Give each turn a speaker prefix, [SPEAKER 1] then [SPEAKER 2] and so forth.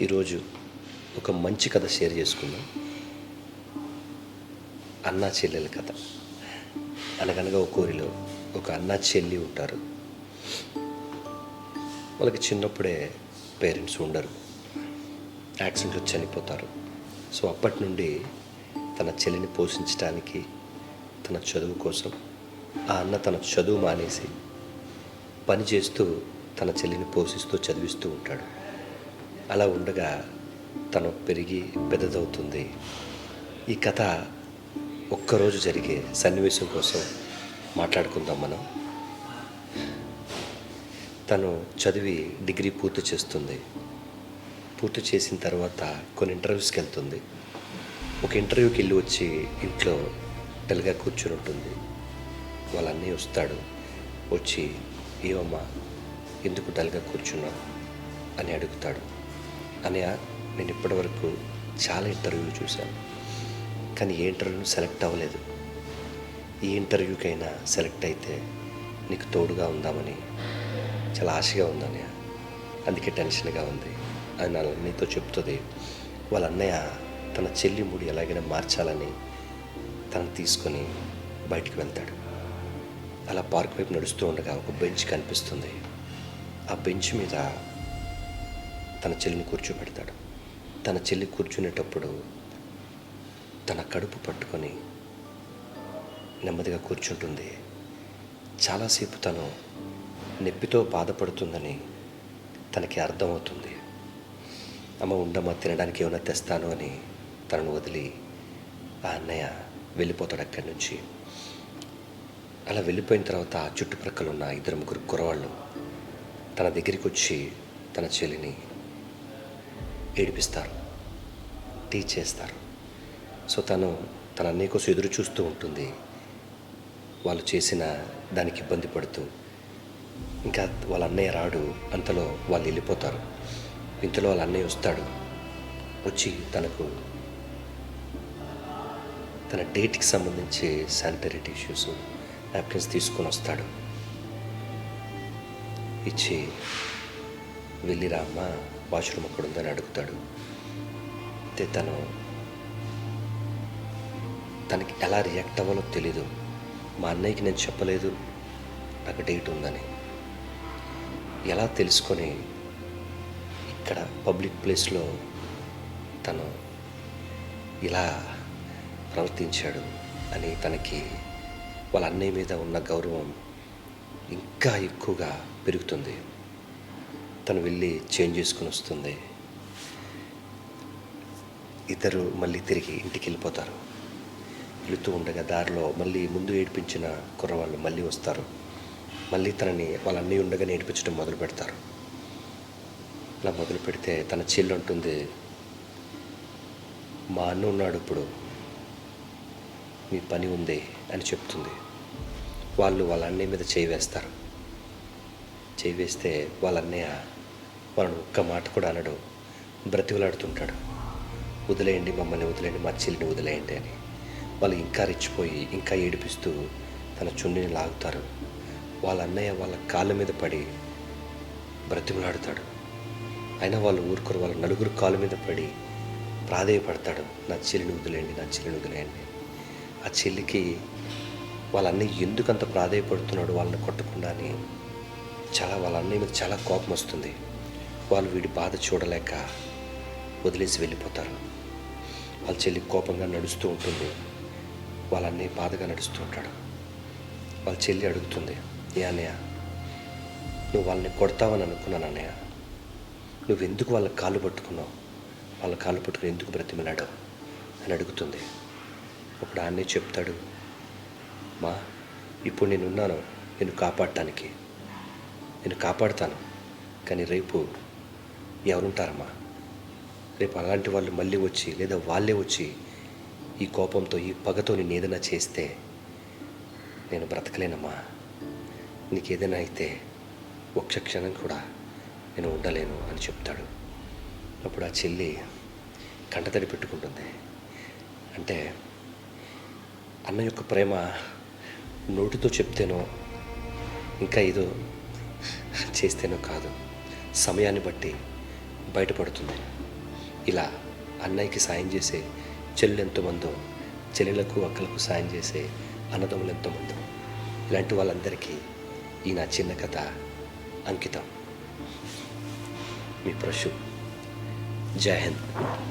[SPEAKER 1] ఈరోజు ఒక మంచి కథ షేర్ చేసుకుందాం. అన్నా చెల్లెల కథ. అనగనగా ఒక ఊరిలో ఒక అన్నా చెల్లి ఉంటారు. వాళ్ళకి చిన్నప్పుడే పేరెంట్స్ ఉండరు, యాక్సిడెంట్లో చనిపోతారు. సో అప్పటి నుండి తన చెల్లిని పోషించడానికి, తన చదువు కోసం ఆ అన్న తన చదువు మానేసి పని చేస్తూ తన చెల్లిని పోషిస్తూ చదివిస్తూ ఉంటాడు. అలా ఉండగా తను పెరిగి పెద్దదవుతుంది. ఈ కథ ఒక్కరోజు జరిగే సన్నివేశం కోసం మాట్లాడుకుందాం మనం. తను చదివి డిగ్రీ పూర్తి చేస్తుంది. పూర్తి చేసిన తర్వాత కొన్ని ఇంటర్వ్యూస్కి వెళ్తుంది. ఒక ఇంటర్వ్యూకి వెళ్ళి వచ్చి ఇంట్లో డల్గా కూర్చుని ఉంటుంది. వాళ్ళ అన్నయ్య వస్తాడు. వచ్చి ఏమమ్మా ఎందుకు డల్గా కూర్చున్నావు అని అడుగుతాడు. అన్నయ్య, నేను ఇప్పటివరకు చాలా ఇంటర్వ్యూలు చూశాను, కానీ ఏ ఇంటర్వ్యూని సెలెక్ట్ అవ్వలేదు. ఈ ఇంటర్వ్యూకైనా సెలెక్ట్ అయితే నీకు తోడుగా ఉందామని చాలా ఆశగా ఉందన్నయ్య, అందుకే టెన్షన్గా ఉంది అని నా అన్నయ్యతో చెప్తుంది. వాళ్ళ అన్నయ్య తన చెల్లి ముడి ఎలాగైనా మార్చాలని తనను తీసుకొని బయటికి వెళ్తాడు. అలా పార్క్ వైపు నడుస్తూ ఉండగా ఒక బెంచ్ కనిపిస్తుంది. ఆ బెంచ్ మీద తన చెల్లిని కూర్చోబెడతాడు. తన చెల్లి కూర్చునేటప్పుడు తన కడుపు పట్టుకొని నెమ్మదిగా కూర్చుంటుంది. చాలాసేపు తను నొప్పితో బాధపడుతుందని తనకి అర్థమవుతుంది. అమ్మ ఉండమ్మ, తినడానికి ఏమైనా తెస్తాను అని తనను వదిలి ఆ అన్నయ్య వెళ్ళిపోతాడు అక్కడి నుంచి. అలా వెళ్ళిపోయిన తర్వాత ఆ చుట్టుప్రక్కల ఉన్న 2-3 కుర్రవాళ్ళు తన దగ్గరికి వచ్చి తన చెల్లిని ఏడిపిస్తారు, టీచ్ చేస్తారు. సో తను తన అన్నయ్య కోసం ఎదురు చూస్తూ ఉంటుంది. వాళ్ళు చేసిన దానికి ఇబ్బంది పడుతూ. ఇంకా వాళ్ళ అన్నయ్య రాడు. అంతలో వాళ్ళు వెళ్ళిపోతారు. ఇంతలో వాళ్ళ అన్నయ్య వస్తాడు. వచ్చి తనకు తన డేట్కి సంబంధించి శానిటరీ టిష్యూస్, నాప్కిన్స్ తీసుకొని వస్తాడు. ఇచ్చి వెళ్ళిరా అమ్మ, వాష్రూమ్ అక్కడ ఉందని అడుగుతాడు. అయితే తనకి ఎలా రియాక్ట్ అవ్వాలో తెలీదు. మా అన్నయ్యకి నేను చెప్పలేదు నాకు డేట్ ఉందని. ఎలా తెలుసుకొని ఇక్కడ పబ్లిక్ ప్లేస్లో తను ఇలా ప్రవర్తించాడు అని తనకి వాళ్ళ అన్నయ్య మీద ఉన్న గౌరవం ఇంకా ఎక్కువగా పెరుగుతుంది. తను వెళ్ళి చేంజ్ చేసుకుని వస్తుంది. ఇద్దరు మళ్ళీ తిరిగి ఇంటికి వెళ్ళిపోతారు. వెళుతూ ఉండగా దారిలో మళ్ళీ ముందు ఏడిపించిన కుర్రవాళ్ళు మళ్ళీ వస్తారు. మళ్ళీ తనని వాళ్ళ అన్నయ్య ఉండగానే ఏడిపించడం మొదలు పెడతారు. అలా మొదలు పెడితే తన చెల్లి ఉంటుంది, మా అన్న ఉన్నాడు ఇప్పుడు, మీ పని ఉంది అని చెప్తుంది. వాళ్ళు వాళ్ళ అన్నయ్య మీద చేయి వేస్తారు. చేయి వేస్తే వాళ్ళ అన్నయ్య వాళ్ళని ఒక్క మాట కూడా అనడు, బ్రతిమలాడుతుంటాడు. వదిలేయండి, మమ్మల్ని వదిలేయండి, మా చెల్లిని వదిలేయండి అని. వాళ్ళు ఇంకా రెచ్చిపోయి ఇంకా ఏడిపిస్తూ తన చున్నీని లాగుతారు. వాళ్ళ అన్నయ్య వాళ్ళ కాళ్ళ మీద పడి బ్రతిమలాడుతాడు. అయినా వాళ్ళు ఊరుకోరు. వాళ్ళ 4 కాళ్ళ మీద పడి ప్రాధేయపడతాడు, నా చెల్లిని వదిలేయండి, నా చెల్లిని వదిలేయండి. ఆ చెల్లికి వాళ్ళ అన్నయ్య ఎందుకు అంత ప్రాధేయపడుతున్నాడు వాళ్ళని కొట్టకుండా అని వాళ్ళ అన్నయ్య మీద చాలా కోపం వస్తుంది. వాళ్ళు వీడి బాధ చూడలేక వదిలేసి వెళ్ళిపోతారు. వాళ్ళ చెల్లి కోపంగా నడుస్తూ ఉంటుంది. వాళ్ళ అన్నయ్య బాధగా నడుస్తూ ఉంటాడు. వాళ్ళ చెల్లి అడుగుతుంది, ఏ అన్నయ్య, నువ్వు వాళ్ళని కొడతావని అనుకున్నాను అన్నయ్య, నువ్వెందుకు వాళ్ళ కాళ్ళు పట్టుకున్నావు, వాళ్ళ కాళ్ళు పట్టుకుని ఎందుకు బ్రతిమలాడావు అని అడుగుతుంది. అప్పుడు ఆ అన్నయ్య చెప్తాడు, మా ఇప్పుడు నేనున్నాను నేను కాపాడటానికి, నేను కాపాడుతాను, కానీ రేపు ఎవరుంటారమ్మా, రేపు అలాంటి వాళ్ళు మళ్ళీ వచ్చి లేదా వాళ్ళే వచ్చి ఈ కోపంతో ఈ పగతో నేను ఏదైనా చేస్తే నేను బ్రతకలేనమ్మా, నీకు ఏదైనా అయితే ఒక్క క్షణం కూడా నేను ఉండలేను అని చెప్తాడు. అప్పుడు ఆ చెల్లి కంటతడి పెట్టుకుంటుంది. అంటే అన్న యొక్క ప్రేమ నోటితో చెప్తేనో ఇంకా ఏదో చేస్తేనో కాదు, సమయాన్ని బట్టి బయటపడుతుంది. ఇలా అన్నయ్యకి సాయం చేసే చెల్లెలు ఎంతోమందో, చెల్లెలకు అక్కలకు సాయం చేసే అన్నదమ్ములు ఎంతోమందో, ఇలాంటి వాళ్ళందరికీ ఈ నా చిన్న కథ అంకితం. మీ ప్రశు. జై హింద్.